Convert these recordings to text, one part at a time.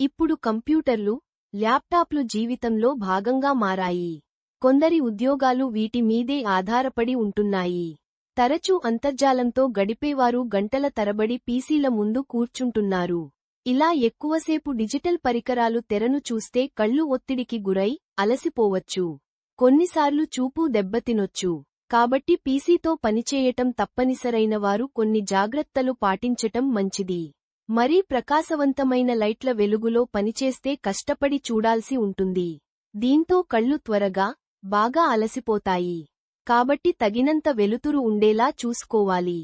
ఇప్పుడు కంప్యూటర్లు, ల్యాప్టాప్లు జీవితంలో భాగంగా మారాయి. కొందరి ఉద్యోగాలు వీటి మీదే ఆధారపడి ఉంటున్నాయి. తరచూ అంతర్జాలంతో గడిపేవారు గంటల తరబడి పీసీల ముందు కూర్చుంటున్నారు. ఇలా ఎక్కువసేపు డిజిటల్ పరికరాలు తెరను చూస్తే కళ్ళు ఒత్తిడికి గురై, అలసిపోవచ్చు. కొన్నిసార్లు చూపు దెబ్బతినొచ్చు. కాబట్టి పీసీతో పనిచేయటం తప్పనిసరైన వారు కొన్ని జాగ్రత్తలు పాటించటం మంచిది. మరీ ప్రకాశవంతమైన లైట్ల వెలుగులో పనిచేస్తే కష్టపడి చూడాల్సి ఉంటుంది. దీంతో కళ్ళు త్వరగా, బాగా అలసిపోతాయి. కాబట్టి తగినంత వెలుతురు ఉండేలా చూసుకోవాలి.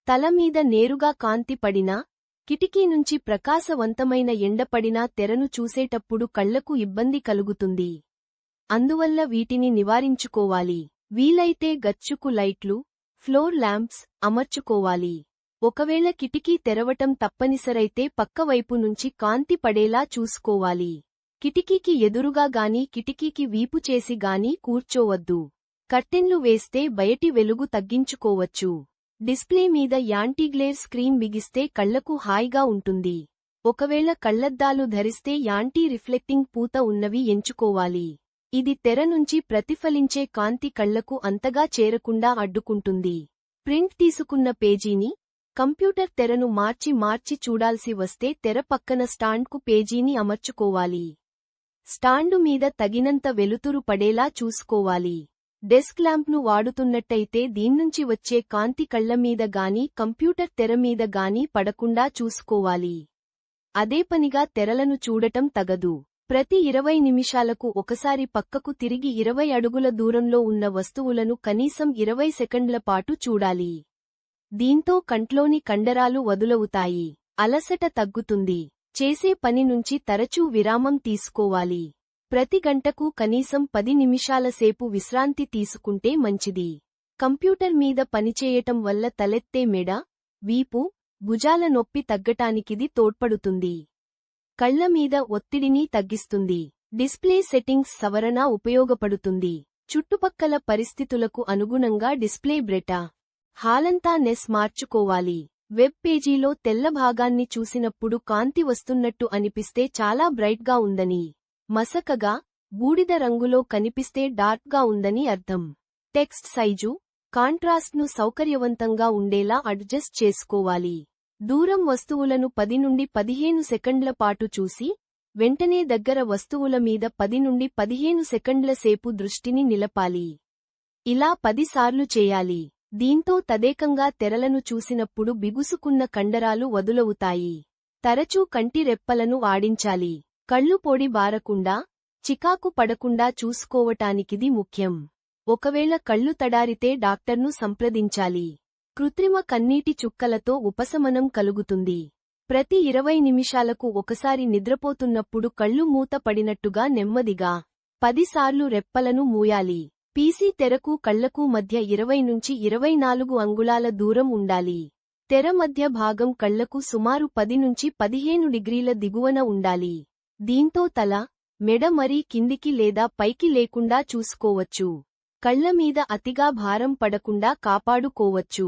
తల మీద నేరుగా కాంతి పడినా, కిటికీ నుంచి ప్రకాశవంతమైన ఎండ పడినా తెరను చూసేటప్పుడు కళ్లకు ఇబ్బంది కలుగుతుంది. అందువల్ల వీటిని నివారించుకోవాలి. వీలైతే గచ్చుకు లైట్లు, ఫ్లోర్ ల్యాంప్స్ అమర్చుకోవాలి. ఒకవేళ కిటికీ తెరవటం తప్పనిసరైతే పక్కవైపు నుంచి కాంతి పడేలా చూసుకోవాలి. కిటికీకి ఎదురుగా గానీ కిటికీకి వీపు చేసి గానీ కూర్చోవద్దు. కర్టెన్లు వేస్తే బయటి వెలుగు తగ్గించుకోవచ్చు. డిస్ప్లే మీద యాంటీగ్లేర్ స్క్రీన్ బిగిస్తే కళ్లకు హాయిగా ఉంటుంది. ఒకవేళ కళ్లద్దాలు ధరిస్తే యాంటీ రిఫ్లెక్టింగ్ పూత ఉన్నవి ఎంచుకోవాలి. ఇది తెర నుంచి ప్రతిఫలించే కాంతి కళ్లకు అంతగా చేరకుండా అడ్డుకుంటుంది. ప్రింట్ తీసుకున్న పేజీని, కంప్యూటర్ తెరను మార్చి చూడాల్సి వస్తే తెర పక్కన స్టాండ్కు పేజీని అమర్చుకోవాలి. స్టాండు మీద తగినంత వెలుతురు పడేలా చూసుకోవాలి. డెస్క్ ల్యాంప్ను వాడుతున్నట్టయితే దీన్నుంచి వచ్చే కాంతి కళ్ల మీద గానీ కంప్యూటర్ తెర మీద గానీ పడకుండా చూసుకోవాలి. అదేపనిగా తెరలను చూడటం తగదు. ప్రతి 20 నిమిషాలకు ఒకసారి పక్కకు తిరిగి 20 అడుగుల దూరంలో ఉన్న వస్తువులను కనీసం 20 సెకండ్ల పాటు చూడాలి. దీంతో కంట్లోని కండరాలు వదులవుతాయి. అలసట తగ్గుతుంది. చేసే పని నుంచి తరచూ విరామం తీసుకోవాలి. ప్రతి గంటకు కనీసం 10 నిమిషాల సేపు విశ్రాంతి తీసుకుంటే మంచిది. కంప్యూటర్ మీద పనిచేయటం వల్ల తలెత్తే మెడ, వీపు, భుజాల నొప్పి తగ్గటానికిది తోడ్పడుతుంది. కళ్ల మీద ఒత్తిడిని తగ్గిస్తుంది. డిస్ప్లే సెట్టింగ్స్ సవరణ ఉపయోగపడుతుంది. చుట్టుపక్కల పరిస్థితులకు అనుగుణంగా డిస్ప్లే బ్రెటా, హాలంతా నెస్ మార్చుకోవాలి. వెబ్ పేజీలో తెల్ల భాగాన్ని చూసినప్పుడు కాంతి వస్తున్నట్టు అనిపిస్తే చాలా బ్రైట్గా ఉందని, మసకగా, బూడిద రంగులో కనిపిస్తే డార్క్గా ఉందని అర్థం. టెక్స్ట్ సైజు, కాంట్రాస్ట్ను సౌకర్యవంతంగా ఉండేలా అడ్జస్ట్ చేసుకోవాలి. దూరం వస్తువులను 10 నుండి 15 సెకండ్ల పాటు చూసి, వెంటనే దగ్గర వస్తువుల మీద 10 నుండి 15 సెకండ్ల సేపు దృష్టిని నిలపాలి. ఇలా 10 సార్లు చేయాలి. దీంతో తదేకంగా తెరలను చూసినప్పుడు బిగుసుకున్న కండరాలు వదులవుతాయి. తరచూ కంటి రెప్పలను ఆడించాలి. కళ్ళు పొడి బారకుండా, చికాకు పడకుండా చూసుకోవటానికిది ముఖ్యం. ఒకవేళ కళ్ళు తడారితే డాక్టర్ను సంప్రదించాలి. కృత్రిమ కన్నీటి చుక్కలతో ఉపశమనం కలుగుతుంది. ప్రతి 20 నిమిషాలకు ఒకసారి నిద్రపోతున్నప్పుడు కళ్ళు మూత పడినట్టుగా నెమ్మదిగా 10 సార్లు రెప్పలను మూయాలి. పీసీ తెరకు కళ్లకు మధ్య 20 నుంచి 24 అంగుళాల దూరం ఉండాలి. తెర మధ్య భాగం కళ్లకు సుమారు 10 నుంచి 15 డిగ్రీల దిగువన ఉండాలి. దీంతో తల, మెడ మరీ కిందికి లేదా పైకి లేకుండా చూసుకోవచ్చు. కళ్ల మీద అతిగా భారం పడకుండా కాపాడుకోవచ్చు.